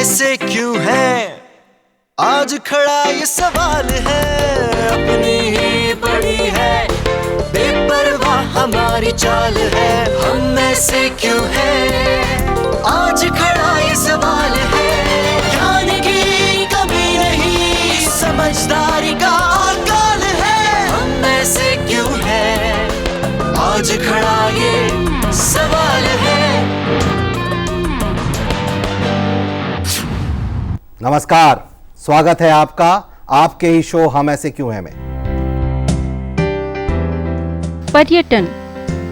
से क्यों है आज खड़ा ये सवाल है, अपनी ही पड़ी है बेपरवाह हमारी चाल है। हम में से क्यों है आज खड़ा ये सवाल है, ज्ञान की कमी नहीं समझदारी का अकाल है। हम में से क्यों है आज खड़ा ये सवाल है। नमस्कार, स्वागत है आपका आपके ही शो हम ऐसे क्यों हैं में। पर्यटन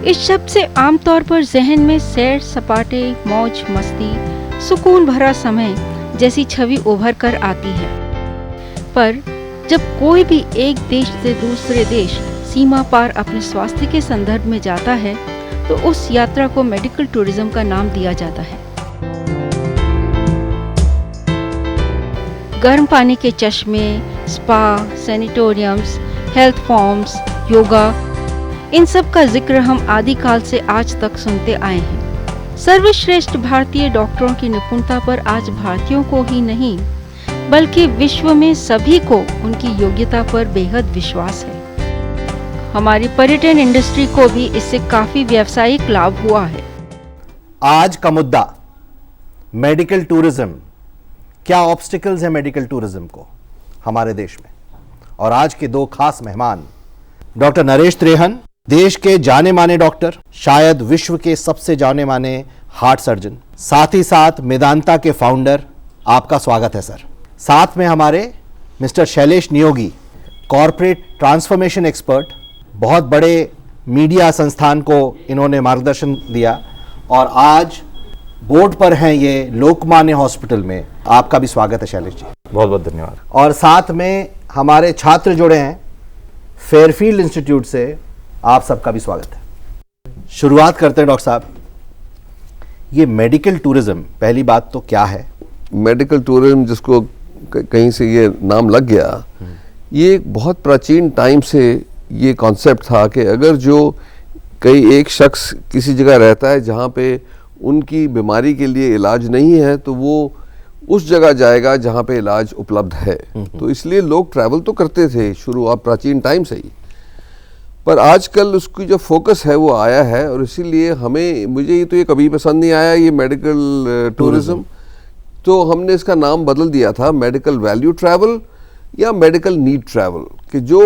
इस शब्द से आमतौर पर जहन में सैर सपाटे, मौज मस्ती, सुकून भरा समय जैसी छवि उभर कर आती है। पर जब कोई भी एक देश से दूसरे देश सीमा पार अपने स्वास्थ्य के संदर्भ में जाता है तो उस यात्रा को मेडिकल टूरिज्म का नाम दिया जाता है। गर्म पानी के चश्मे, स्पा, सैनिटोरियम्स, हेल्थ फॉर्म्स, योगा, इन सब का जिक्र हम आदिकाल से आज तक सुनते आए हैं। सर्वश्रेष्ठ भारतीय डॉक्टरों की निपुणता पर आज भारतीयों को ही नहीं बल्कि विश्व में सभी को उनकी योग्यता पर बेहद विश्वास है। हमारी पर्यटन इंडस्ट्री को भी इससे काफी व्यावसायिक लाभ हुआ है। आज का मुद्दा मेडिकल टूरिज्म। क्या ऑब्स्टिकल्स हैं मेडिकल टूरिज्म को हमारे देश में, और आज के दो खास मेहमान डॉक्टर नरेश त्रेहन, देश के जाने माने डॉक्टर, शायद विश्व के सबसे जाने माने हार्ट सर्जन, साथ ही साथ मेदांता के फाउंडर। आपका स्वागत है सर। साथ में हमारे mister Shailesh Neogi, corporate transformation expert, बहुत बड़े मीडिया संस्थान को इन्होंने मार्गदर्शन दिया और आज बोर्ड पर हैं ये लोकमान्य हॉस्पिटल में। आपका भी स्वागत है शैलेश जी। बहुत बहुत धन्यवाद। और साथ में हमारे छात्र जुड़े हैं फेयरफील्ड इंस्टीट्यूट से, आप सबका भी स्वागत है। शुरुआत करते हैं डॉक्टर साहब, ये मेडिकल टूरिज्म, पहली बात तो क्या है? मेडिकल टूरिज्म जिसको कहीं से ये नाम लग गया, ये एक बहुत प्राचीन टाइम से ये कॉन्सेप्ट था कि अगर जो कई एक शख्स किसी जगह रहता है जहाँ पे उनकी बीमारी के लिए इलाज नहीं है तो वो उस जगह जाएगा जहाँ पे इलाज उपलब्ध है। तो इसलिए लोग ट्रैवल तो करते थे शुरुआत प्राचीन टाइम से ही, पर आजकल उसकी जो फोकस है वो आया है और इसीलिए मुझे ये तो ये कभी पसंद नहीं आया ये मेडिकल टूरिज्म, तो हमने इसका नाम बदल दिया था मेडिकल वैल्यू ट्रैवल या मेडिकल नीड ट्रैवल, कि जो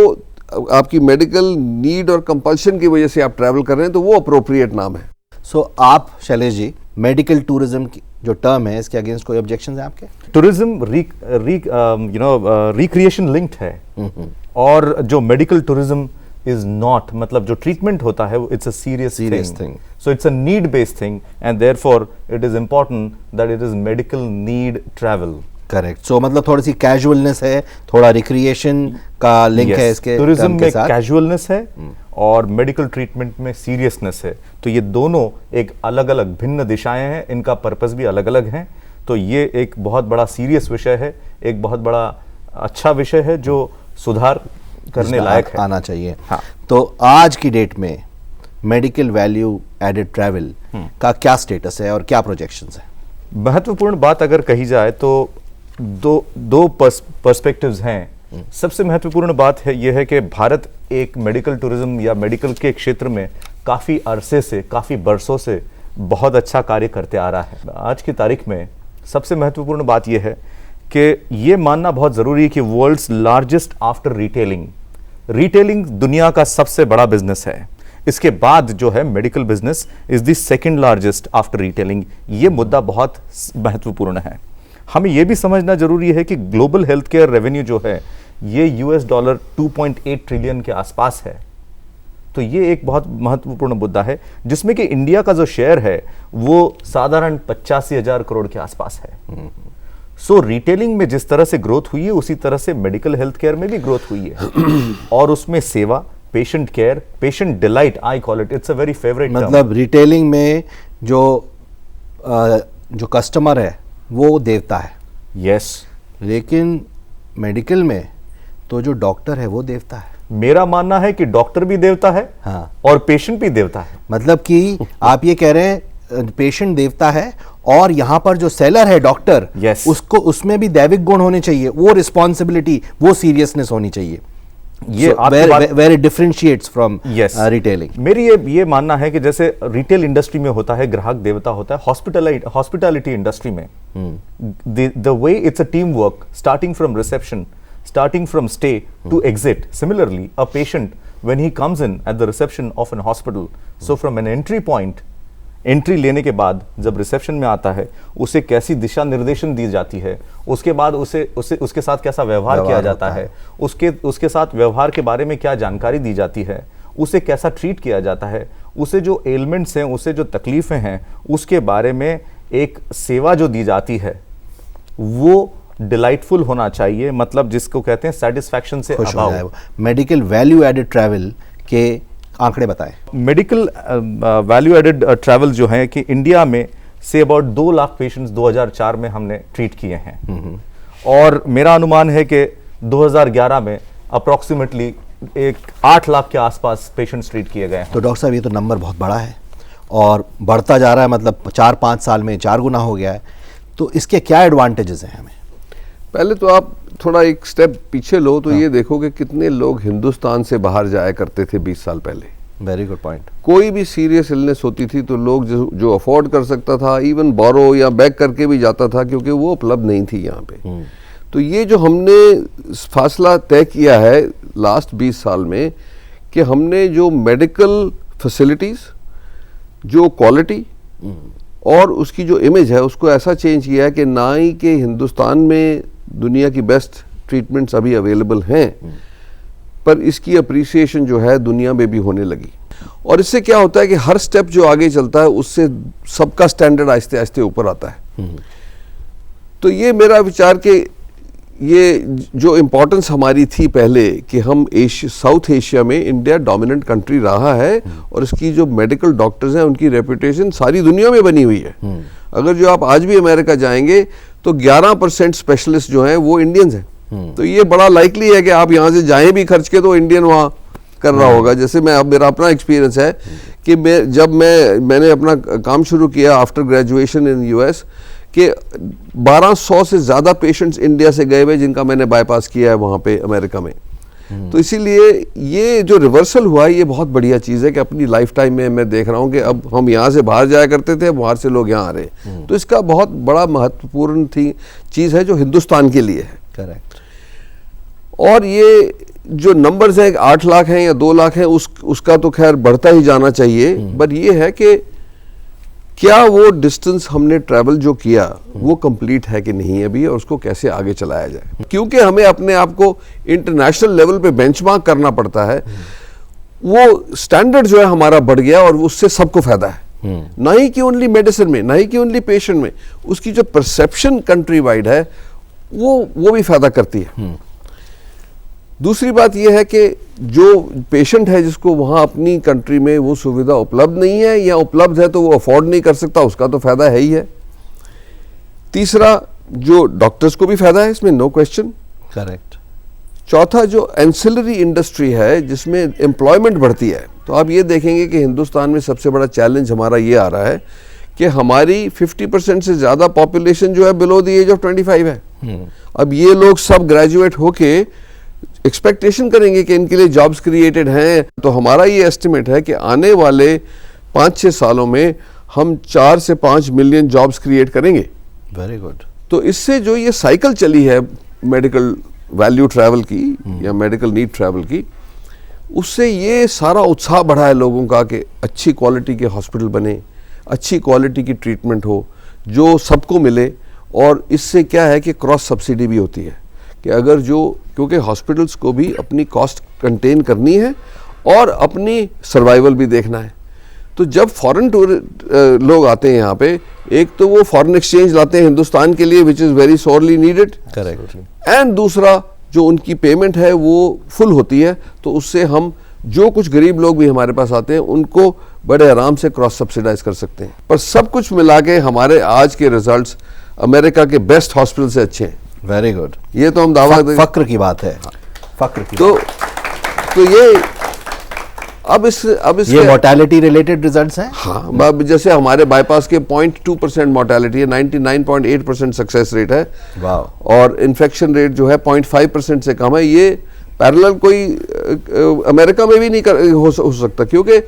आपकी मेडिकल नीड और कंपल्शन की वजह से आप ट्रैवल कर रहे हैं तो वो अप्रोप्रिएट नाम है। आप शैलेश जी, मेडिकल टूरिज्म की जो टर्म है इसके अगेंस्ट कोई ऑब्जेक्शंस हैं आपके? टूरिज्म रिक्रिएशन लिंक्ड है और जो मेडिकल टूरिज्म इज नॉट, मतलब जो ट्रीटमेंट होता है वो it's a serious thing, so it's a need based thing and therefore it is important that it is medical need travel. Correct. So मतलब थोड़ी सी कैजुअलनेस है, थोड़ा रिक्रिएशन का लिंक है इसके टूरिज्म में। कैजुअलनेस है और मेडिकल ट्रीटमेंट में सीरियसनेस है, तो ये दोनों एक अलग अलग भिन्न दिशाएं हैं, इनका पर्पस भी अलग अलग है। तो ये एक बहुत बड़ा सीरियस विषय है, एक बहुत बड़ा अच्छा विषय है जो सुधार करने लायक है, आना चाहिए। हाँ। तो आज की डेट में मेडिकल वैल्यू एडेड ट्रैवल का क्या स्टेटस है और क्या प्रोजेक्शंस है? महत्वपूर्ण बात अगर कही जाए तो दो पर्सपेक्टिव्स हैं। सबसे महत्वपूर्ण बात है यह है कि भारत एक मेडिकल टूरिज्म या मेडिकल के क्षेत्र में काफ़ी अरसे से, काफ़ी बरसों से बहुत अच्छा कार्य करते आ रहा है। आज की तारीख में सबसे महत्वपूर्ण बात यह है कि ये मानना बहुत ज़रूरी है कि वर्ल्ड्स लार्जेस्ट आफ्टर रिटेलिंग दुनिया का सबसे बड़ा बिजनेस है। इसके बाद जो है medical business is the second largest after retailing. ये मुद्दा बहुत महत्वपूर्ण है। हमें यह भी समझना जरूरी है कि ग्लोबल हेल्थ केयर रेवेन्यू जो है ये $2.8 ट्रिलियन के आसपास है। तो ये एक बहुत महत्वपूर्ण मुद्दा है जिसमें कि इंडिया का जो शेयर है वो साधारण 85,000 करोड़ के आसपास है। सो रिटेलिंग में जिस तरह से ग्रोथ हुई है उसी तरह से मेडिकल हेल्थ केयर में भी ग्रोथ हुई है और उसमें सेवा, patient care, patient delight, I call it, it's a very favourite. मतलब रिटेलिंग में जो कस्टमर है वो देवता है। यस। लेकिन मेडिकल में तो जो डॉक्टर है वो देवता है। मेरा मानना है कि डॉक्टर भी देवता है, हाँ, और पेशेंट भी देवता है। मतलब कि आप ये कह रहे हैं पेशेंट देवता है और यहाँ पर जो सेलर है डॉक्टर, Yes. उसको उसमें भी दैविक गुण होने चाहिए, वो रिस्पॉन्सिबिलिटी, वो सीरियसनेस होनी चाहिए। ये आपकी बात where it differentiates from Yes. Retailing. मेरी ये मानना है कि जैसे रिटेल इंडस्ट्री में होता है ग्राहक देवता होता है, हॉस्पिटैलिटी इंडस्ट्री में the way it's a team work starting from reception, starting from stay to exit. Similarly a patient when he comes in at the reception of an hospital, so from an entry point, entry लेने के बाद जब reception में आता है उसे कैसी दिशा निर्देशन दी जाती है, उसके बाद उसके साथ कैसा व्यवहार किया जाता है, उसके साथ व्यवहार के बारे में क्या जानकारी दी जाती है, उसे कैसा ट्रीट किया जाता है, उसे जो एलिमेंट्स हैं, उसे जो तकलीफें हैं, उसके बारे में एक सेवा जो दी जाती है वो डिलाइटफुल होना चाहिए, मतलब जिसको कहते हैं सेटिस्फैक्शन से खुश हो अभाव। जाए वो। मेडिकल वैल्यू एडेड ट्रैवल के आंकड़े बताएं। मेडिकल वैल्यू एडेड ट्रैवल जो है कि इंडिया में से अबाउट 2 लाख पेशेंट्स 2004 में हमने ट्रीट किए हैं, और मेरा अनुमान है कि 2011 में अप्रॉक्सीमेटली 8 लाख के आसपास पेशेंट्स ट्रीट किए गए हैं। तो डॉक्टर साहब ये तो नंबर बहुत बड़ा है और बढ़ता जा रहा है, मतलब 4-5 साल में 4 गुना हो गया है। तो इसके क्या एडवांटेजेस हैं हमें? पहले तो आप थोड़ा एक स्टेप पीछे लो तो ये देखो कि कितने लोग हिंदुस्तान से बाहर जाया करते थे 20 साल पहले। Very good point. कोई भी सीरियस इलनेस होती थी तो लोग जो अफोर्ड कर सकता था, इवन बोरो या बैक करके भी जाता था, क्योंकि वो उपलब्ध नहीं थी यहाँ पे। तो ये जो हमने फासला तय किया है लास्ट 20 साल में कि हमने जो मेडिकल फैसिलिटीज़, जो क्वालिटी और उसकी जो इमेज है, उसको ऐसा चेंज किया है कि ना ही कि हिंदुस्तान में दुनिया की बेस्ट ट्रीटमेंट्स अभी अवेलेबल हैं, पर इसकी अप्रिसिएशन जो है दुनिया में भी होने लगी। और इससे क्या होता है कि हर स्टेप जो आगे चलता है उससे सबका स्टैंडर्ड आहिस्ते आहिस्ते ऊपर आता है। तो ये मेरा विचार कि ये जो इम्पोर्टेंस हमारी थी पहले कि हम साउथ एशिया में इंडिया डोमिनेंट कंट्री रहा है, और इसकी जो मेडिकल डॉक्टर्स हैं उनकी रेपुटेशन सारी दुनिया में बनी हुई है। अगर जो आप आज भी अमेरिका जाएंगे तो 11% स्पेशलिस्ट जो हैं वो इंडियंस हैं। तो ये बड़ा लाइकली है कि आप यहाँ से जाएं भी खर्च के तो इंडियन वहाँ कर रहा होगा। जैसे मेरा अपना एक्सपीरियंस है कि जब मैंने अपना काम शुरू किया आफ्टर ग्रेजुएशन इन यूएस, कि 1200 से ज़्यादा पेशेंट्स इंडिया से गए हुए जिनका मैंने बाईपास किया है वहाँ पे अमेरिका में। तो इसीलिए ये जो रिवर्सल हुआ है ये बहुत बढ़िया चीज़ है कि अपनी लाइफ टाइम में मैं देख रहा हूँ कि अब हम यहाँ से बाहर जाया करते थे, बाहर से लोग यहाँ आ रहे हैं। तो इसका बहुत बड़ा महत्वपूर्ण चीज़ है जो हिंदुस्तान के लिए है। करेक्ट। और ये जो नंबर्स हैं 8 लाख हैं या 2 लाख हैं, उसका तो खैर बढ़ता ही जाना चाहिए। बट ये है कि क्या वो डिस्टेंस हमने ट्रैवल जो किया वो कंप्लीट है कि नहीं अभी, और उसको कैसे आगे चलाया जाए, क्योंकि हमें अपने आप को इंटरनेशनल लेवल पे बेंचमार्क करना पड़ता है। वो स्टैंडर्ड जो है हमारा बढ़ गया और उससे सबको फायदा है, ना ही कि ओनली मेडिसिन में, ना ही कि ओनली पेशेंट में, उसकी जो परसेप्शन कंट्री वाइड है वो भी फायदा करती है। दूसरी बात यह है कि जो पेशेंट है जिसको वहाँ अपनी कंट्री में वो सुविधा उपलब्ध नहीं है या उपलब्ध है तो वो अफोर्ड नहीं कर सकता, उसका तो फायदा है ही है। तीसरा, जो डॉक्टर्स को भी फायदा है इसमें, नो क्वेश्चन। करेक्ट। चौथा, जो एंसिलरी इंडस्ट्री है जिसमें एम्प्लॉयमेंट बढ़ती है, तो आप ये देखेंगे कि हिंदुस्तान में सबसे बड़ा चैलेंज हमारा ये आ रहा है कि हमारी 50% से ज़्यादा पॉपुलेशन जो है बिलो द एज ऑफ 25 है। अब ये लोग सब ग्रेजुएट होके एक्सपेक्टेशन करेंगे कि इनके लिए जॉब्स क्रिएटेड हैं, तो हमारा ये एस्टिमेट है कि आने वाले 5-6 सालों में हम 4 से 5 मिलियन जॉब्स क्रिएट करेंगे। Very good. तो इससे जो ये साइकिल चली है मेडिकल वैल्यू ट्रैवल की या मेडिकल नीड ट्रैवल की, उससे ये सारा उत्साह बढ़ा है लोगों का कि अच्छी क्वालिटी के हॉस्पिटल बने, अच्छी क्वालिटी की ट्रीटमेंट हो जो सबको मिले। और इससे क्या है कि क्रॉस सब्सिडी भी होती है कि अगर क्योंकि हॉस्पिटल्स को भी अपनी कॉस्ट कंटेन करनी है और अपनी सर्वाइवल भी देखना है। तो जब फॉरेन लोग आते हैं यहाँ पे, एक तो वो फॉरेन एक्सचेंज लाते हैं हिंदुस्तान के लिए which is very sorely needed. Correct. And दूसरा, जो उनकी पेमेंट है वो फुल होती है, तो उससे हम जो कुछ गरीब लोग भी हमारे पास आते हैं उनको बड़े आराम से क्रॉस सब्सिडाइज कर सकते हैं। पर सब कुछ मिला के हमारे आज के रिजल्ट्स अमेरिका के बेस्ट हॉस्पिटल से अच्छे हैं। Very good. ये तो हम दावा फक्र की बात है। फक्र की तो ये अब इसके ये मोर्टेलिटी रिलेटेड रिजल्ट्स हैं? हाँ, अब जैसे हमारे बाईपास के 0.2% मोर्टेलिटी है, 99.8% सक्सेस रेट है। वाह। और इन्फेक्शन रेट जो है 0.5% से कम है। ये पैरेलल कोई अमेरिका में भी नहीं हो सकता, क्योंकि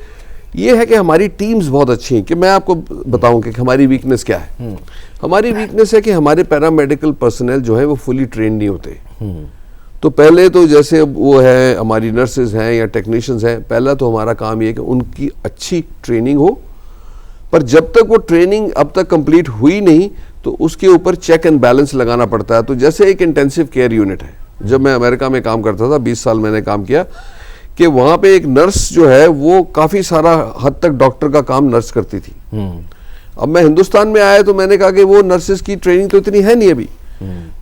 ये है कि हमारी टीम्स बहुत अच्छी हैं। कि मैं आपको बताऊं कि हमारी वीकनेस क्या है। हमारी वीकनेस है कि हमारे पैरामेडिकल पर्सनल जो है वो फुली ट्रेन नहीं होते। तो पहले तो जैसे वो है हमारी नर्सेज हैं या टेक्नीशियंस हैं, पहला तो हमारा काम ये है कि उनकी अच्छी ट्रेनिंग हो, पर जब तक वो ट्रेनिंग अब तक कंप्लीट हुई नहीं तो उसके ऊपर चेक एंड बैलेंस लगाना पड़ता है। तो जैसे एक इंटेंसिव केयर यूनिट है, जब मैं अमेरिका में काम करता था, 20 साल मैंने काम किया, कि वहाँ पे एक नर्स जो है वो काफ़ी सारा हद तक डॉक्टर का काम नर्स करती थी। अब मैं हिंदुस्तान में आया तो मैंने कहा कि वो नर्सेज की ट्रेनिंग तो इतनी है नहीं अभी।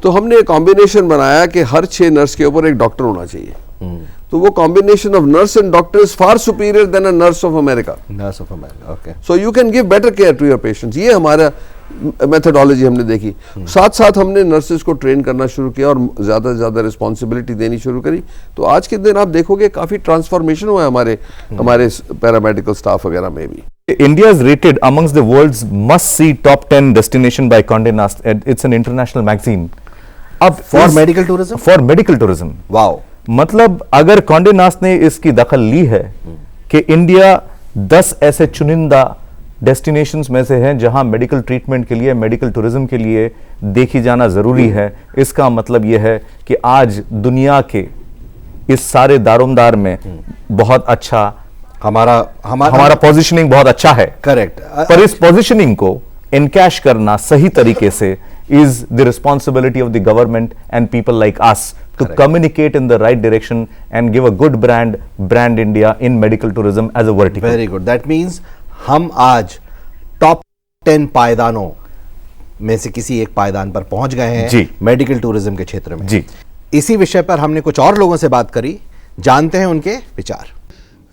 तो हमने एक कॉम्बिनेशन बनाया कि हर 6 नर्स के ऊपर एक डॉक्टर होना चाहिए। तो वो combination of nurse and doctor is far superior than a nurse of America. Nurse of America, okay. So you can give better care to your patients. ये हमारा मेथोडोलॉजी हमने देखी। साथ साथ हमने नर्सेज को ट्रेन करना शुरू किया और ज़्यादा से ज़्यादा रिस्पॉन्सिबिलिटी देनी शुरू करी। तो आज के दिन आप देखोगे काफ़ी ट्रांसफॉर्मेशन हुआ है हमारे पैरामेडिकल स्टाफ वगैरह में भी। India is rated amongst the world's must-see top 10 destination by Condé Nast. It's an international magazine. अब for medical tourism? For medical tourism. Wow. मतलब अगर कॉन्डे नास्ट ने इसकी दखल ली है कि इंडिया 10 ऐसे चुनिंदा डेस्टिनेशंस में से हैं जहां मेडिकल ट्रीटमेंट के लिए, मेडिकल टूरिज्म के लिए देखी जाना जरूरी है, इसका मतलब यह है कि आज दुनिया के इस सारे दारोमदार में बहुत अच्छा हमारा पोजीशनिंग बहुत अच्छा है। करेक्ट। पर इस पोजीशनिंग को इनकैश करना सही तरीके से is the responsibility of the government and people like us to communicate in the right direction and give a good brand India in medical tourism as a vertical. Very good. That means हम आज top 10 पायदानों में से किसी एक पायदान पर पहुंच गए हैं जी, मेडिकल टूरिज्म के क्षेत्र में जी। इसी विषय पर हमने कुछ और लोगों से बात करी, जानते हैं उनके विचार।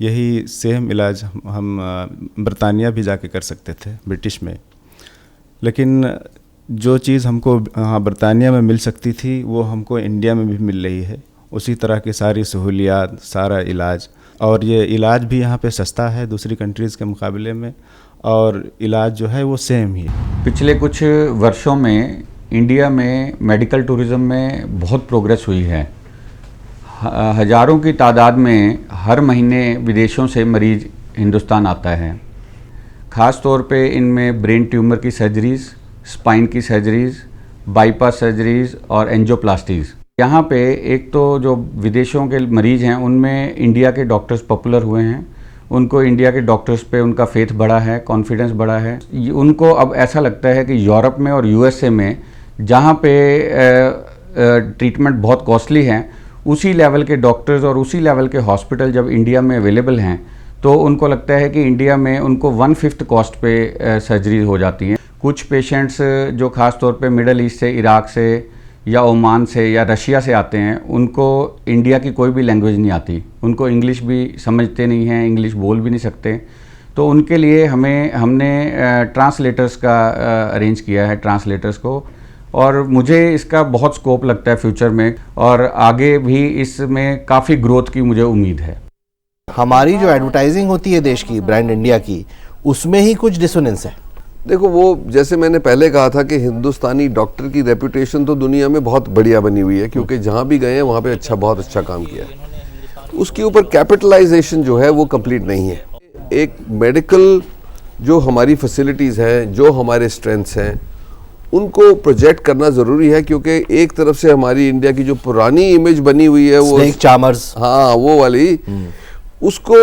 यही सेम इलाज हम बरतानिया भी जाके कर सकते थे, ब्रिटिश में, लेकिन जो चीज़ हमको हाँ बरतानिया में मिल सकती थी वो हमको इंडिया में भी मिल रही है। उसी तरह की सारी सहूलियात, सारा इलाज, और ये इलाज भी यहाँ पे सस्ता है दूसरी कंट्रीज़ के मुकाबले में, और इलाज जो है वो सेम ही है। पिछले कुछ वर्षों में इंडिया में मेडिकल टूरिज़्म में बहुत प्रोग्रेस हुई है। हज़ारों की तादाद में हर महीने विदेशों से मरीज़ हिंदुस्तान आता है। ख़ास तौर पे इनमें ब्रेन ट्यूमर की सर्जरीज़, स्पाइन की सर्जरीज़, बाईपास सर्जरीज़ और एंजियोप्लास्टीज़। यहाँ पे एक तो जो विदेशों के मरीज़ हैं उनमें इंडिया के डॉक्टर्स पॉपुलर हुए हैं, उनको इंडिया के डॉक्टर्स पे उनका फेथ बढ़ा है, कॉन्फिडेंस बढ़ा है। उनको अब ऐसा लगता है कि यूरोप में और यूएसए में जहाँ पे ट्रीटमेंट बहुत कॉस्टली हैं, उसी लेवल के डॉक्टर्स और उसी लेवल के हॉस्पिटल जब इंडिया में अवेलेबल हैं तो उनको लगता है कि इंडिया में उनको 1/5 कॉस्ट पे सर्जरी हो जाती हैं। कुछ पेशेंट्स जो ख़ास तौर पे मिडल ईस्ट से, इराक से या ओमान से या रशिया से आते हैं, उनको इंडिया की कोई भी लैंग्वेज नहीं आती, उनको इंग्लिश भी समझते नहीं हैं, इंग्लिश बोल भी नहीं सकते। तो उनके लिए हमने ट्रांसलेटर्स का अरेंज किया है, ट्रांसलेटर्स को, और मुझे इसका बहुत स्कोप लगता है फ्यूचर में, और आगे भी इसमें काफ़ी ग्रोथ की मुझे उम्मीद है। हमारी जो एडवर्टाइजिंग होती है देश की, ब्रांड इंडिया की, उसमें ही कुछ डिसोनेंस है। देखो, वो जैसे मैंने पहले कहा था कि हिंदुस्तानी डॉक्टर की रेपुटेशन तो दुनिया में बहुत बढ़िया बनी हुई है, क्योंकि जहाँ भी गए हैं वहाँ पे बहुत अच्छा काम किया है। उसके ऊपर कैपिटलाइजेशन जो है वो कंप्लीट नहीं है। एक मेडिकल जो हमारी फैसिलिटीज़ हैं, जो हमारे स्ट्रेंथ्स हैं, उनको प्रोजेक्ट करना ज़रूरी है, क्योंकि एक तरफ से हमारी इंडिया की जो पुरानी इमेज बनी हुई है वो स्नेक चार्मर्स, हाँ वो वाली, उसको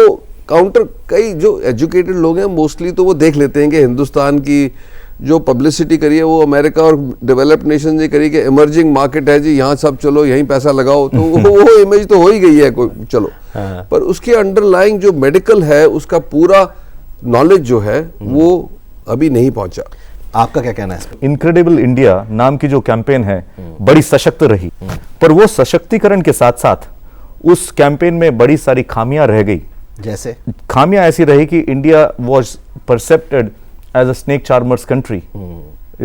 काउंटर कई जो एजुकेटेड लोग हैं मोस्टली तो वो देख लेते हैं कि हिंदुस्तान की जो पब्लिसिटी करी है वो अमेरिका और डेवलप्ड नेशन ने करी कि इमर्जिंग मार्केट है जी, यहाँ सब चलो यहीं पैसा लगाओ, तो वो इमेज तो हो ही गई है कोई चलो। पर उसके अंडरलाइंग जो मेडिकल है उसका पूरा नॉलेज जो है वो अभी नहीं पहुंचा। आपका क्या कहना है इस पर? इनक्रेडिबल इंडिया नाम की जो कैंपेन है बड़ी सशक्त रही, पर वो सशक्तिकरण के साथ साथ उस कैंपेन में बड़ी सारी खामियां रह गई। जैसे खामियां ऐसी रही कि India was perceived as a snake charmers country,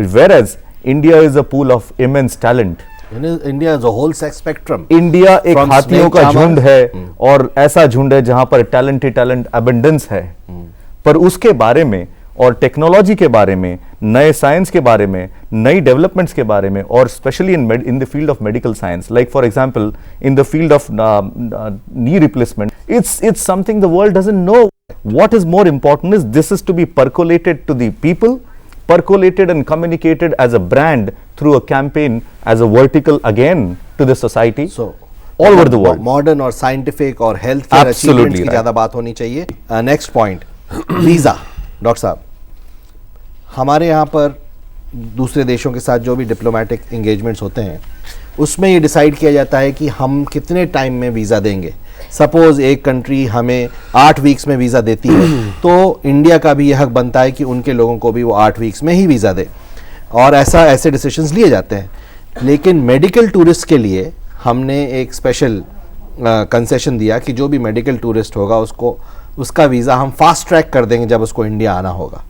whereas India is a pool of immense talent India is a whole sex spectrum. India एक From हाथियों snake का charmer- झुंड है, और ऐसा झुंड है जहां पर टैलेंट ही टैलेंट अबंडेंस है। पर उसके बारे में और टेक्नोलॉजी के बारे में, नए साइंस के बारे में, नई डेवलपमेंट्स के बारे में, और specially in the field of medical science, like for example in the field of knee replacement, it's something the world doesn't know. What is more important is this is to be percolated to the people, percolated and communicated as a brand through a campaign as a vertical again to the society. So all over the world. Modern और scientific और health care Absolutely achievements की right. ज़्यादा बात होनी चाहिए। Next point, visa. Doctor साहब, हमारे यहाँ पर दूसरे देशों के साथ जो भी डिप्लोमेटिक एंगेजमेंट्स होते हैं उसमें ये डिसाइड किया जाता है कि हम कितने टाइम में वीज़ा देंगे। सपोज एक कंट्री हमें 8 वीक्स में वीज़ा देती है तो इंडिया का भी यह हक बनता है कि उनके लोगों को भी वो 8 वीक्स में ही वीज़ा दे, और ऐसे डिसीजंस लिए जाते हैं। लेकिन मेडिकल टूरिस्ट के लिए हमने एक स्पेशल कंसेशन दिया कि जो भी मेडिकल टूरिस्ट होगा उसका वीज़ा हम फास्ट ट्रैक कर देंगे जब उसको इंडिया आना होगा।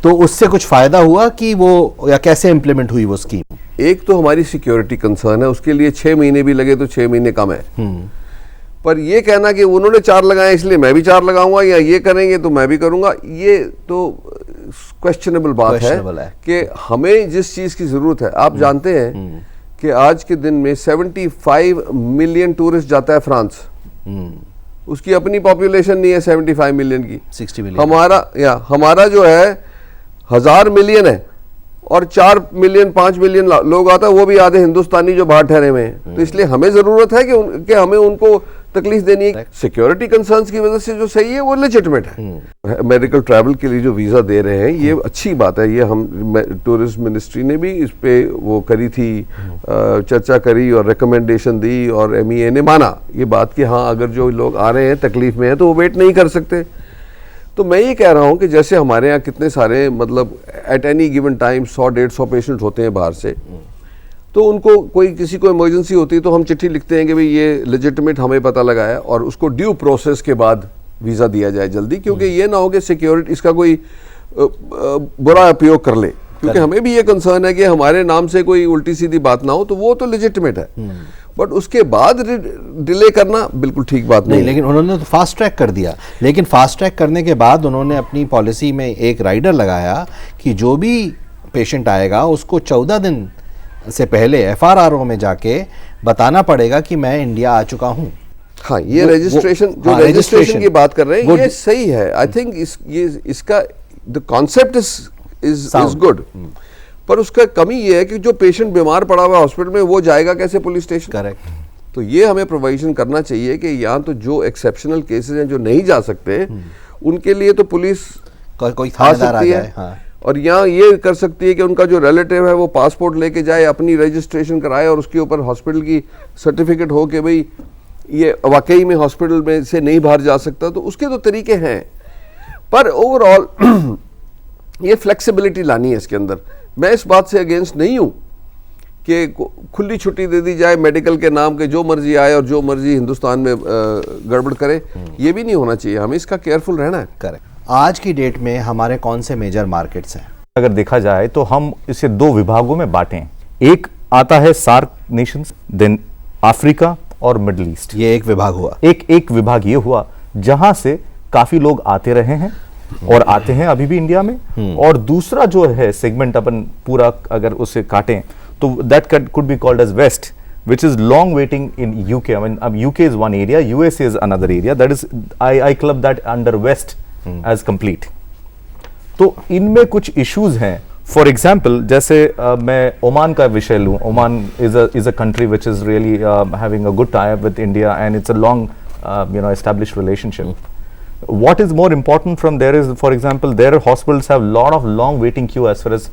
तो उससे कुछ फ़ायदा हुआ कि वो, या कैसे इम्प्लीमेंट हुई वो स्कीम? एक तो हमारी सिक्योरिटी कंसर्न है, उसके लिए 6 महीने भी लगे तो 6 महीने कम है। पर ये कहना कि उन्होंने 4 लगाए इसलिए मैं भी 4 लगाऊंगा, या ये करेंगे तो मैं भी करूंगा, ये तो क्वेश्चनेबल बात है कि हमें जिस चीज़ की ज़रूरत है। आप जानते हैं कि आज के दिन में 75 मिलियन टूरिस्ट जाता है फ्रांस। उसकी अपनी पॉपुलेशन नहीं है 75 मिलियन की, 60 मिलियन। हमारा जो है 1000 मिलियन है, और 4 मिलियन 5 मिलियन लोग आता है, वो भी आधे हिंदुस्तानी जो बाहर ठहरे हुए हैं। तो इसलिए हमें जरूरत है कि हमें उनको तकलीफ देनी है। सिक्योरिटी कंसर्न्स की वजह से जो सही है वो लेजिटिमेट है। मेडिकल ट्रैवल के लिए जो वीज़ा दे रहे हैं ये अच्छी बात है। ये हम टूरिज्म मिनिस्ट्री ने भी इस पे वो करी थी, चर्चा करी और रिकमेंडेशन दी, और MEA ने माना ये बात कि हाँ अगर जो लोग आ रहे हैं तकलीफ में है तो वो वेट नहीं कर सकते। तो मैं ये कह रहा हूँ कि जैसे हमारे यहाँ कितने सारे मतलब at any given time 100-150 patient होते हैं बाहर से, तो उनको किसी को इमरजेंसी होती है तो हम चिट्ठी लिखते हैं कि भाई ये लेजिटिमेट हमें पता लगा है, और उसको ड्यू प्रोसेस के बाद वीज़ा दिया जाए जल्दी, क्योंकि ये ना हो कि सिक्योरिटी इसका कोई बुरा उपयोग कर ले, क्योंकि हमें भी ये कंसर्न है कि हमारे नाम से कोई उल्टी सीधी बात ना हो। तो वो तो लेजिटिमेट है, बट उसके बाद डिले करना बिल्कुल ठीक बात नहीं। लेकिन उन्होंने तो फास्ट ट्रैक कर दिया। लेकिन फास्ट ट्रैक करने के बाद उन्होंने अपनी पॉलिसी में एक राइडर लगाया कि जो भी पेशेंट आएगा उसको 14 दिन से पहले FRRO में जाके बताना पड़ेगा कि मैं इंडिया आ चुका हूँ। हाँ, ये रजिस्ट्रेशन जो रजिस्ट्रेशन की बात कर रहे हैं ये सही है। आई थिंक इसका द कॉन्सेप्ट इज गुड, पर उसका कमी ये है कि जो पेशेंट बीमार पड़ा हुआ है हॉस्पिटल में वो जाएगा कैसे पुलिस स्टेशन? करेक्ट। तो ये हमें प्रोविजन करना चाहिए कि यहाँ तो जो एक्सेप्शनल केसेस हैं जो नहीं जा सकते उनके लिए तो पुलिस कोई थानेदार आ जाए। हाँ। और यहाँ ये कर सकती है कि उनका जो रिलेटिव है वो पासपोर्ट लेके जाए, अपनी रजिस्ट्रेशन कराए, और उसके ऊपर हॉस्पिटल की सर्टिफिकेट हो कि भाई ये वाकई में हॉस्पिटल में से नहीं बाहर जा सकता। तो उसके तो तरीके हैं, पर ओवरऑल ये फ्लेक्सिबिलिटी लानी है इसके अंदर। मैं इस बात से अगेंस्ट नहीं हूँ कि खुली छुट्टी दे दी जाए मेडिकल के नाम के, जो मर्जी आए और जो मर्जी हिंदुस्तान में गड़बड़ करे, ये भी नहीं होना चाहिए। हमें इसका केयरफुल रहना है। करेक्ट। आज की डेट में हमारे कौन से मेजर मार्केट्स हैं? अगर देखा जाए तो हम इसे 2 विभागों में बांटें। एक आता है सार्क नेशंस, देन अफ्रीका और मिडिल ईस्ट। ये एक विभाग हुआ। एक विभाग ये हुआ जहां से काफी लोग आते रहे हैं और आते हैं अभी भी इंडिया में। और दूसरा जो है सेगमेंट अपन पूरा अगर उसे काटें तो that could be called as waste, which is long waiting in UK. I mean, UK is one area, USA is another area. That is, I club that under West as complete. तो इनमें कुछ issues हैं. For example, जैसे मैं Oman का विषय लूँ. Oman is a country which is really having a good tie-up with India, and it's a long, established relationship. What is more important from there is, for example, their hospitals have lot of long waiting queue as far as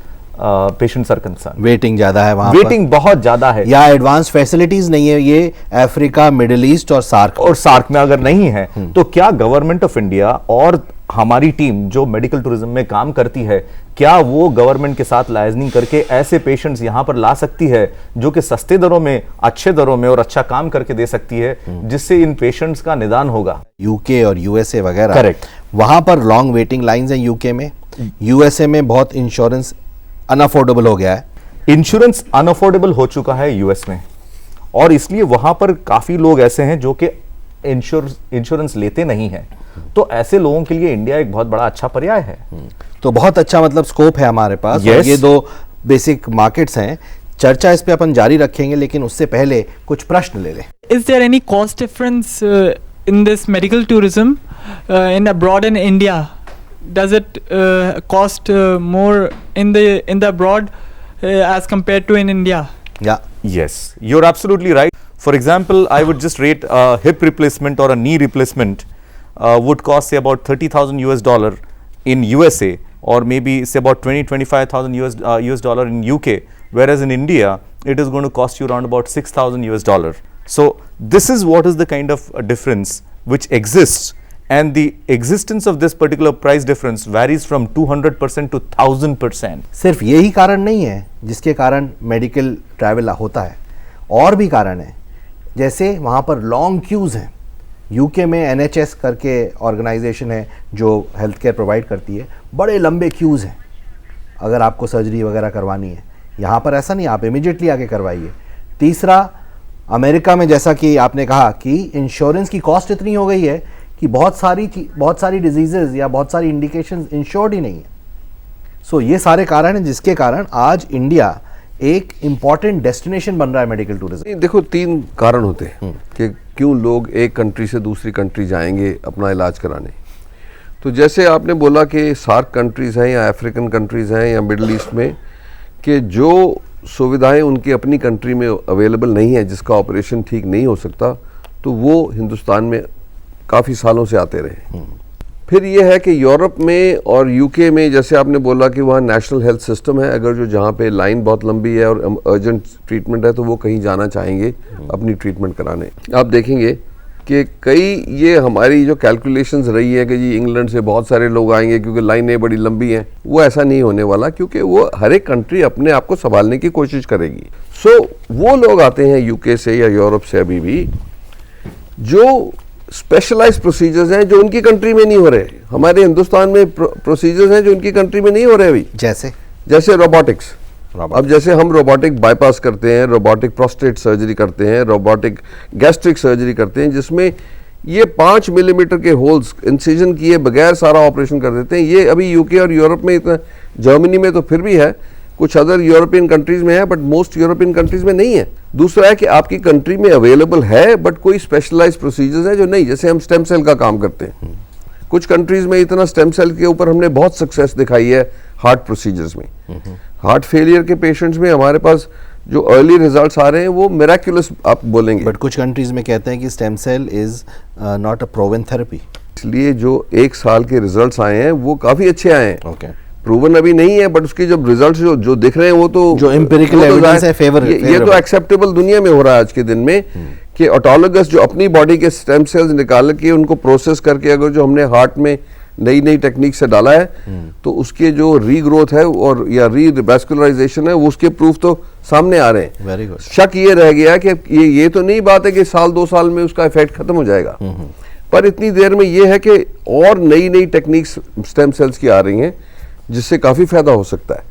patients are concern. Waiting ज्यादा है वहां, waiting बहुत ज्यादा है, या advance facilities नहीं है। ये अफ्रीका, मिडिल ईस्ट और सार्क में अगर नहीं है तो क्या गवर्नमेंट ऑफ इंडिया और हमारी टीम जो मेडिकल टूरिज्म में काम करती है, क्या वो गवर्नमेंट के साथ लाइजनिंग करके ऐसे पेशेंट्स यहां पर ला सकती है जो कि सस्ते दरों में, अच्छे दरों में और अच्छा काम करके दे सकती है, जिससे इन पेशेंट्स का निदान होगा। यूके और यूएसए वगैरह, करेक्ट, वहां पर लॉन्ग वेटिंग लाइंस हैं यूके में। यूएसए में बहुत इंश्योरेंस अनअफोर्डेबल हो गया है। इंश्योरेंस अनअफोर्डेबल हो चुका है यूएस में, और इसलिए वहां पर काफी लोग ऐसे हैं जो कि इंश्योरेंस लेते नहीं हैं। तो ऐसे लोगों के लिए इंडिया एक बहुत बड़ा अच्छा पर्याय है। तो बहुत अच्छा मतलब स्कोप है हमारे पास। Yes. और ये दो बेसिक मार्केट्स हैं। चर्चा इस पे अपन जारी रखेंगे, लेकिन उससे पहले कुछ प्रश्न ले लें। Is there any cost difference in this medical tourism in abroad and India? Does it cost more in the abroad as compared to in India? या Yes, you're absolutely right. For example, I would just rate a hip replacement or a knee replacement would cost say about $30,000 in USA, or maybe say about 25,000 US dollar in UK, whereas in India it is going to cost you around about $6,000. So this is what is the kind of difference which exists, and the existence of this particular price difference varies from 200% to 1000%. सिर्फ यही कारण नहीं है जिसके कारण medical travel होता है, और भी कारण है। जैसे वहाँ पर लॉन्ग क्यूज़ हैं। यूके में NHS करके ऑर्गेनाइजेशन है जो हेल्थ केयर प्रोवाइड करती है, बड़े लंबे क्यूज़ हैं अगर आपको सर्जरी वगैरह करवानी है। यहाँ पर ऐसा नहीं, आप इमीडिएटली आके करवाइए। तीसरा, अमेरिका में जैसा कि आपने कहा कि इंश्योरेंस की कॉस्ट इतनी हो गई है कि बहुत सारी डिजीज़ेज़ या बहुत सारी इंडिकेशंस इंश्योर्ड ही नहीं है। सो ये सारे कारण हैं जिसके कारण आज इंडिया एक इम्पॉर्टेंट डेस्टिनेशन बन रहा है मेडिकल टूरिज्म। देखो, 3 कारण होते हैं कि क्यों लोग एक कंट्री से दूसरी कंट्री जाएंगे अपना इलाज कराने। तो जैसे आपने बोला कि सार्क कंट्रीज़ हैं या अफ्रीकन कंट्रीज़ हैं या मिडल ईस्ट में, कि जो सुविधाएं उनकी अपनी कंट्री में अवेलेबल नहीं है, जिसका ऑपरेशन ठीक नहीं हो सकता, तो वो हिंदुस्तान में काफ़ी सालों से आते रहे। फिर ये है कि यूरोप में और यूके में, जैसे आपने बोला कि वहाँ नेशनल हेल्थ सिस्टम है, अगर जो जहाँ पे लाइन बहुत लंबी है और अर्जेंट ट्रीटमेंट है तो वो कहीं जाना चाहेंगे अपनी ट्रीटमेंट कराने। आप देखेंगे कि कई ये हमारी जो कैलकुलेशंस रही है कि जी इंग्लैंड से बहुत सारे लोग आएंगे क्योंकि लाइनें बड़ी लंबी हैं, वो ऐसा नहीं होने वाला, क्योंकि वो हर एक कंट्री अपने आप को संभालने की कोशिश करेगी। सो वो लोग आते हैं यूके से या यूरोप से अभी भी, जो स्पेशलाइज्ड प्रोसीजर्स हैं जो उनकी कंट्री में नहीं हो रहे। हमारे हिंदुस्तान में प्रोसीजर्स हैं जो उनकी कंट्री में नहीं हो रहे अभी, जैसे रोबोटिक्स। अब जैसे हम रोबोटिक बाईपास करते हैं, रोबोटिक प्रोस्टेट सर्जरी करते हैं, रोबोटिक गैस्ट्रिक सर्जरी करते हैं, जिसमें ये 5 मिलीमीटर के होल्स इंसिजन किए बगैर सारा ऑपरेशन कर देते हैं। ये अभी यूके और यूरोप में इतना, जर्मनी में तो फिर भी है, कुछ अदर यूरोपियन कंट्रीज में है, बट मोस्ट यूरोपियन कंट्रीज में नहीं है। दूसरा है कि आपकी कंट्री में अवेलेबल है बट कोई स्पेशलाइज्ड प्रोसीजर्स है जो नहीं, जैसे हम स्टेम सेल का काम करते हैं, कुछ कंट्रीज में इतना स्टेम सेल के ऊपर हमने बहुत सक्सेस दिखाई है हार्ट प्रोसीजर्स में। हार्ट फेलियर के पेशेंट्स में हमारे पास जो अर्ली रिजल्ट्स आ रहे हैं वो मिराक्युलस आप बोलेंगे, बट कुछ कंट्रीज में कहते हैं कि stem cell is not a proven therapy. इसलिए जो 1 साल के रिजल्ट्स आए हैं वो काफी अच्छे आए हैं। ओके, प्रूवन अभी नहीं है, बट उसके जब रिजल्ट्स जो दिख रहे हैं वो तो जो एम्पिरिकल एविडेंस है ये तो एक्सेप्टेबल दुनिया में हो रहा है आज के दिन में, कि ऑटोलॉगस जो अपनी बॉडी के स्टेम सेल्स निकाल के उनको प्रोसेस करके अगर जो हमने हार्ट में नई नई टेक्निक से डाला है तो उसके जो रीग्रोथ है और या रीवैस्कुलराइजेशन है वो उसके प्रूफ तो सामने आ रहे हैं। Very good. शक ये रह गया कि ये तो नहीं बात है कि साल 2 साल में उसका इफेक्ट खत्म हो जाएगा, पर इतनी देर में ये है कि और नई नई टेक्निक्स स्टेम सेल्स की आ रही हैं जिससे काफ़ी फायदा हो सकता है।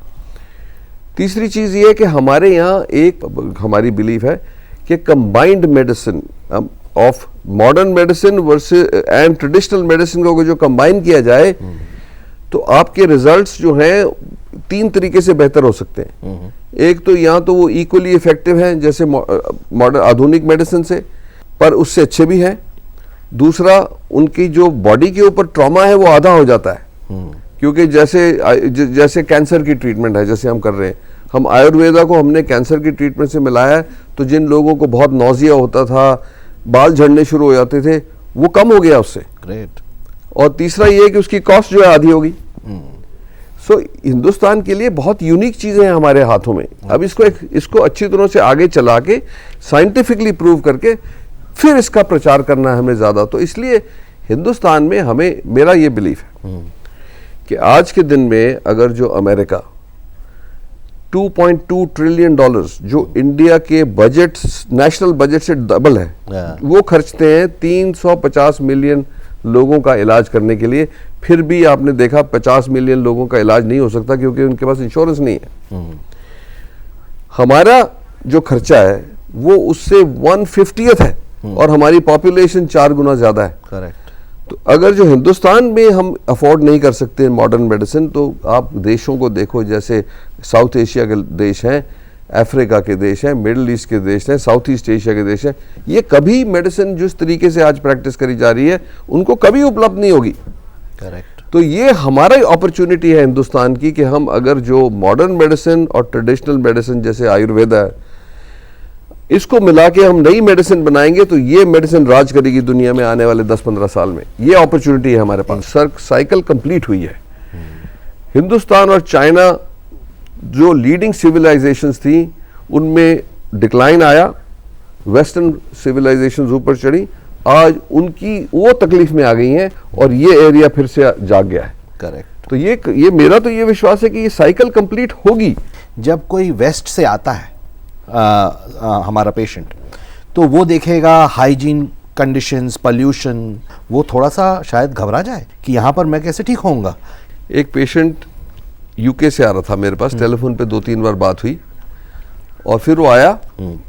तीसरी चीज़ ये है कि हमारे यहाँ एक हमारी बिलीफ है कि combined medicine of modern medicine versus and traditional medicine को जो कंबाइन किया जाए तो आपके रिजल्ट्स जो हैं 3 तरीके से बेहतर हो सकते हैं। एक तो यहाँ तो वो इक्वली इफेक्टिव हैं जैसे मॉडर्न आधुनिक मेडिसिन से, पर उससे अच्छे भी हैं। दूसरा, उनकी जो बॉडी के ऊपर ट्रॉमा है वो आधा हो जाता है, क्योंकि जैसे कैंसर की ट्रीटमेंट है, जैसे हम कर रहे हैं, हम आयुर्वेदा को हमने कैंसर की ट्रीटमेंट से मिलाया है, तो जिन लोगों को बहुत नौजिया होता था, बाल झड़ने शुरू हो जाते थे, वो कम हो गया उससे। ग्रेट। और तीसरा ये है कि उसकी कॉस्ट जो है आधी होगी। सो हिंदुस्तान के लिए बहुत यूनिक चीज़ें हैं हमारे हाथों में। अब इसको अच्छी तरह से आगे चला के साइंटिफिकली प्रूव करके फिर इसका प्रचार करना है हमें ज़्यादा। तो इसलिए हिंदुस्तान में हमें, मेरा ये बिलीफ है कि आज के दिन में अगर जो अमेरिका $2.2 ट्रिलियन जो इंडिया के बजट, नेशनल बजट से डबल है, वो खर्चते हैं 350 मिलियन लोगों का इलाज करने के लिए, फिर भी आपने देखा 50 मिलियन लोगों का इलाज नहीं हो सकता क्योंकि उनके पास इंश्योरेंस नहीं है। हमारा जो खर्चा है वो उससे 1/50 है और हमारी पॉपुलेशन 4 गुना ज़्यादा है। करेक्ट। तो अगर जो हिंदुस्तान में हम अफोर्ड नहीं कर सकते मॉडर्न मेडिसिन, तो आप देशों को देखो, जैसे साउथ एशिया के देश हैं, अफ्रीका के देश हैं, मिडिल ईस्ट के देश हैं, साउथ ईस्ट एशिया के देश हैं, ये कभी मेडिसिन जिस तरीके से आज प्रैक्टिस करी जा रही है उनको कभी उपलब्ध नहीं होगी। करेक्ट। तो ये हमारा अपॉर्चुनिटी है हिंदुस्तान की कि हम अगर जो मॉडर्न मेडिसिन और ट्रेडिशनल मेडिसिन जैसे आयुर्वेदा है, इसको मिला के हम नई मेडिसिन बनाएंगे तो ये मेडिसिन राज करेगी दुनिया में आने वाले 10-15 साल में। ये अपॉर्चुनिटी है हमारे पास। साइकिल कंप्लीट हुई है। हिंदुस्तान और चाइना जो लीडिंग सिविलाइजेशंस थी उनमें डिक्लाइन आया, वेस्टर्न सिविलाइजेशंस ऊपर चढ़ी, आज उनकी वो तकलीफ में आ गई हैं और ये एरिया फिर से जाग गया है। करेक्ट। तो ये मेरा तो ये विश्वास है कि ये साइकिल कंप्लीट होगी। जब कोई वेस्ट से आता है हमारा पेशेंट, तो वो देखेगा हाइजीन कंडीशंस, पोल्यूशन, वो थोड़ा सा शायद घबरा जाए कि यहाँ पर मैं कैसे ठीक होऊंगा। एक पेशेंट यूके से आ रहा था मेरे पास, टेलीफोन पे 2-3 बार बात हुई और फिर वो आया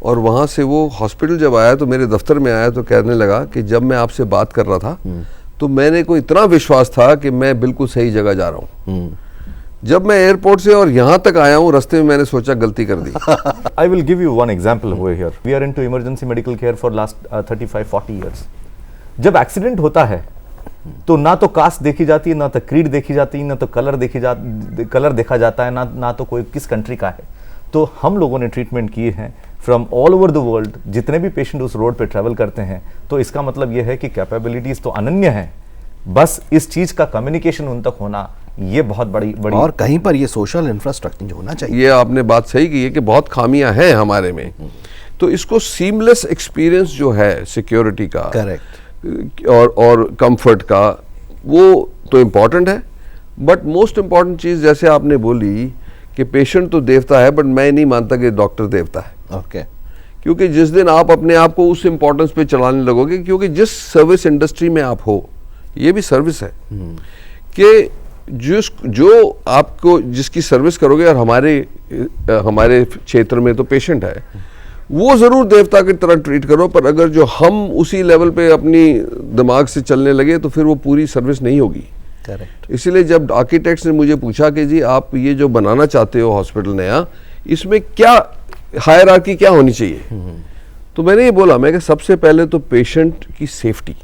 और वहाँ से वो हॉस्पिटल जब आया तो मेरे दफ्तर में आया तो कहने लगा कि जब मैं आपसे बात कर रहा था तो मैंने को इतना विश्वास था कि मैं बिल्कुल सही जगह जा रहा हूँ। जब मैं एयरपोर्ट से और यहाँ तक आया हूँ, रास्ते में मैंने सोचा गलती कर दी। I will give you one example over here. We are into emergency medical care for last 35-40 years. जब एक्सीडेंट होता है तो ना तो कास्ट देखी जाती है, ना तो क्रीड देखी जाती है, ना तो कलर देखा जाता है, ना तो कोई किस कंट्री का है। तो हम लोगों ने ट्रीटमेंट किए हैं from all over the world. जितने भी पेशेंट उस रोड पे ट्रैवल करते हैं, तो इसका मतलब यह है कि कैपेबिलिटीज तो अनन्य है, बस इस चीज का कम्युनिकेशन उन तक होना ये बहुत बड़ी और कहीं पर ये सोशल इंफ्रास्ट्रक्चर होना चाहिए। ये आपने बात सही की है कि बहुत खामियां हैं हमारे में, तो इसको सीमलेस एक्सपीरियंस जो है सिक्योरिटी का, करेक्ट, और कंफर्ट का, वो तो इम्पॉर्टेंट है। बट मोस्ट इम्पॉर्टेंट चीज़ जैसे आपने बोली कि पेशेंट तो देवता है, बट मैं नहीं मानता कि डॉक्टर देवता है। ओके। क्योंकि जिस दिन आप अपने आप को उस इम्पोर्टेंस पे चलाने लगोगे, क्योंकि जिस सर्विस इंडस्ट्री में आप हो, ये भी सर्विस है कि जो आपको जिसकी सर्विस करोगे, और हमारे क्षेत्र में तो पेशेंट है, वो ज़रूर देवता की तरह ट्रीट करो। पर अगर जो हम उसी लेवल पे अपनी दिमाग से चलने लगे तो फिर वो पूरी सर्विस नहीं होगी। करेक्ट। इसीलिए जब आर्किटेक्ट्स ने मुझे पूछा कि जी आप ये जो बनाना चाहते हो हॉस्पिटल नया, इसमें क्या हायरार्की क्या होनी चाहिए, तो मैंने ये बोला, मैं कि सबसे पहले तो पेशेंट की सेफ्टी,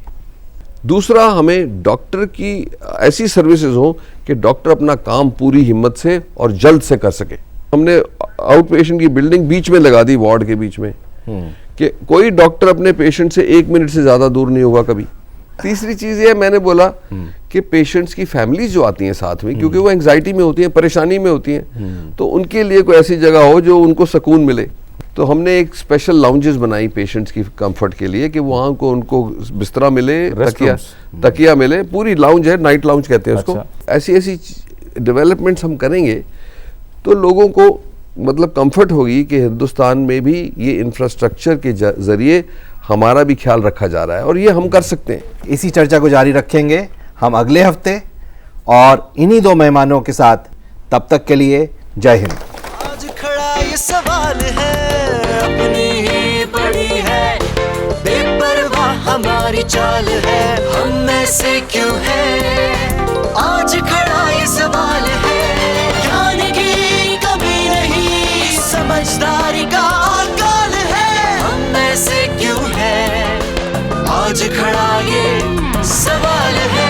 दूसरा हमें डॉक्टर की ऐसी सर्विसेज हो कि डॉक्टर अपना काम पूरी हिम्मत से और जल्द से कर सके। हमने आउट पेशेंट की बिल्डिंग बीच में लगा दी, वार्ड के बीच में, कि कोई डॉक्टर अपने पेशेंट से 1 मिनट से ज़्यादा दूर नहीं होगा कभी। तीसरी चीज़ ये मैंने बोला कि पेशेंट्स की फैमिलीज जो आती हैं साथ में, क्योंकि वो एंग्जाइटी में होती हैं, परेशानी में होती हैं, तो उनके लिए कोई ऐसी जगह हो जो उनको सुकून मिले। तो हमने एक स्पेशल लाउंजेस बनाई पेशेंट्स की कंफर्ट के लिए कि वहाँ को उनको बिस्तरा मिले, तकिया मिले, पूरी लाउंज है, नाइट लाउंज कहते हैं उसको। ऐसी ऐसी डेवलपमेंट्स हम करेंगे तो लोगों को मतलब कंफर्ट होगी कि हिंदुस्तान में भी ये इंफ्रास्ट्रक्चर के जरिए हमारा भी ख्याल रखा जा रहा है, और ये हम कर सकते हैं। इसी चर्चा को जारी रखेंगे हम अगले हफ्ते और इन्हीं 2 मेहमानों के साथ। तब तक के लिए जय हिंद। आज खड़ा ये सवाल है, अपनी ही पड़ी है, बेपरवाह हमारी चाल है, हम में से क्यों है। आज खड़ा ये सवाल है, ज्ञान की कमी नहीं, समझदारी का अकाल है, हम में से क्यों है। आज खड़ा ये सवाल है।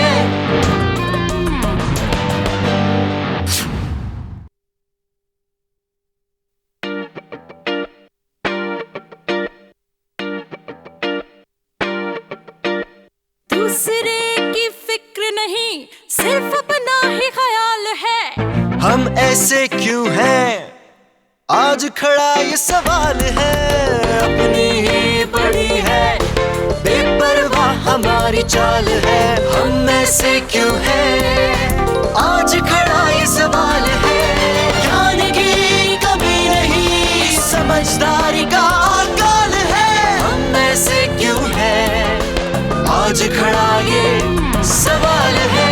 दूसरे की फिक्र नहीं, सिर्फ अपना ही ख्याल है, हम ऐसे क्यों हैं। आज खड़ा ये सवाल है, अपनी ही पड़ी है, बेपरवाह हमारी चाल है, हम में से क्यों है। आज खड़ा ये सवाल है, ज्ञान की कमी नहीं, समझदारी का अकाल है, हम में से क्यों है। आज खड़ा ये सवाल है।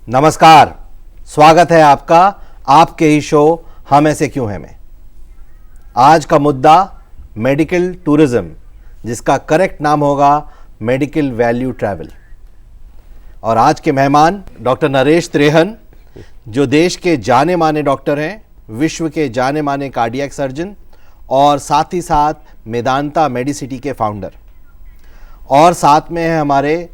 नमस्कार, स्वागत है आपका आपके ही शो हम ऐसे क्यों हैं में। आज का मुद्दा मेडिकल टूरिज्म, जिसका करेक्ट नाम होगा मेडिकल वैल्यू ट्रैवल। और आज के मेहमान डॉक्टर नरेश त्रेहन, जो देश के जाने माने डॉक्टर हैं, विश्व के जाने माने कार्डियक सर्जन और साथ ही साथ मेदांता मेडिसिटी के फाउंडर। और साथ में है हमारे